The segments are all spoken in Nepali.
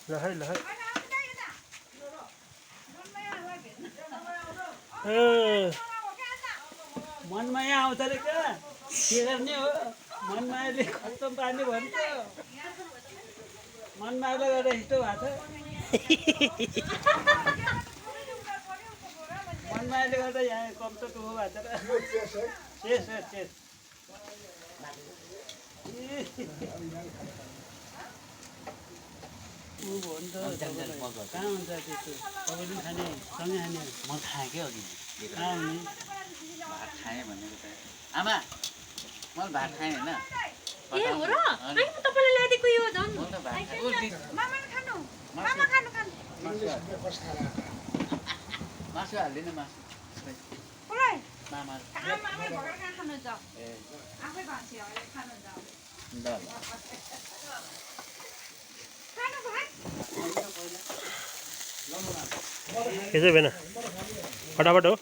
ल है मनमाया आउँछ रे क्या के गर्ने हो मनमायाले खत्तम पार्ने भन्छ मनमायाले गर्दा यस्तो भएको छ मनमायाले गर्दा यहाँ कम त हो भएको छ र शेष कहाँ हुन्छ त्यस्तो तपाईँले खाने सँगै खाने म खाएँ क्या अघि कहाँ हुने भात खाएँ भनेको त आमा मैले भात खाएँ होइन ए हो र अनि म तपाईलाई ल्याइदिएको यो झन् म त भात खाएँ मामा खानु मामा खानु मासु हाल्दिनँ मासु कसलाई मामा आमाले भर्खर कहाँ खानु जाऊ ए आफै भान्सी हो खानु जाऊ ल खानु भाइ यसै भएन फटाफट हो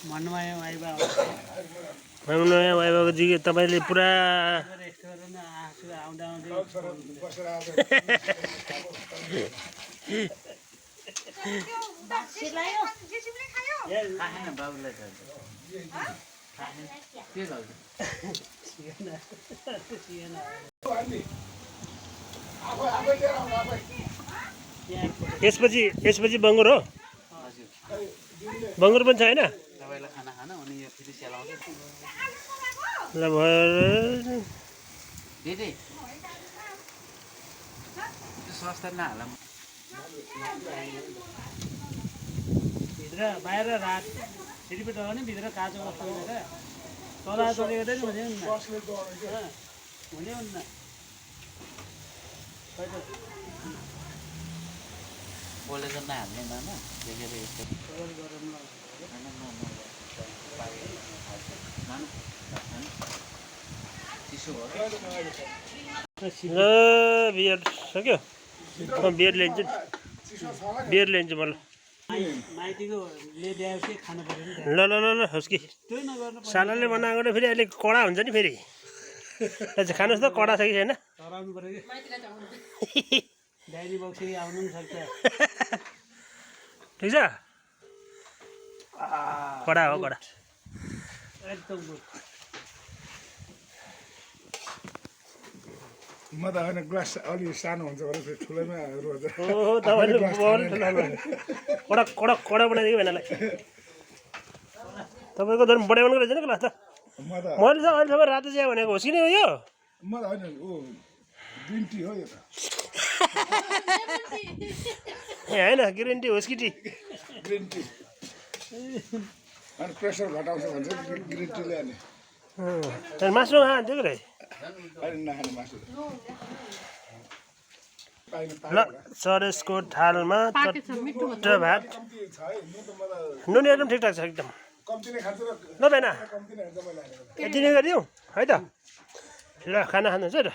मनमाया आइबा नयाँ आइबाको जी तपाईँले पुरा रेस्टुरेन्ट आँसु आउँदा आउँदै जेसीले खायो खाएन बाबुलाई त के गर्छ यसपछि बङ्गुर हो हजुर बङ्गुर पनि छ होइन तपाईँलाई खाना खान अनि यो फेरि सेलाउँछ ल भयो दिदी त्यो सस्ता नहाल भित्र बाहिर रात सिडीपट हो भने भित्र काँचो कस्तो गरेर तला तले गर्दै हुँदैन हुने हुन्न बोले त नहाल्ने मामा देखेर यस्तो चिसो भयो बियर सक्यो बियर ल्याइन्छु बियर ल्याइन्छु मलाई माइतीकोले ल्याएपछि खानु पऱ्यो नि ल ल ल ल होस् कि त्यही नगर्नु सालाले बनाएको फेरि अहिले कडा हुन्छ नि फेरि खानुहोस् त कडा छ कि छैन चराउनु पऱ्यो कि डायरी बक्सी आउनु पनि सक्छ ठिक छ कडा हो कडा एकदम गुड म त होइन ग्लास अलि सानो हुन्छ भने फेरि ठुलोमा रोज्छ ओहो तपाईँले कडा कडा कडा बनाइदिएको भेनालाई तपाईँको धर्म बढाउनुको रहेछ नि ग्लास त म त मैले चाहिँ अहिलेसम्म रातो चिया भनेको होस् कि नि हो यो म त होइन ऊ ग्रिन टी हो यो त ए होइन ग्रिन टी होस् कि टी ग्रिन टी अनि प्रेसर घटाउँछ भन्छ ग्रिन टी ल्याउने मासु खान्थ्यो कि अहिले नखाने मासु ल सरेसको थालमा चट्ट भात कम्ती छ है म त मलाई नुन एकदम ठिकठाक छ एकदम कम्ती नै खान्छु र ल बेना कम्ती नै खान्छ मैले यति नै गरिदिउँ है त ल खाना खानुहुन्छ है त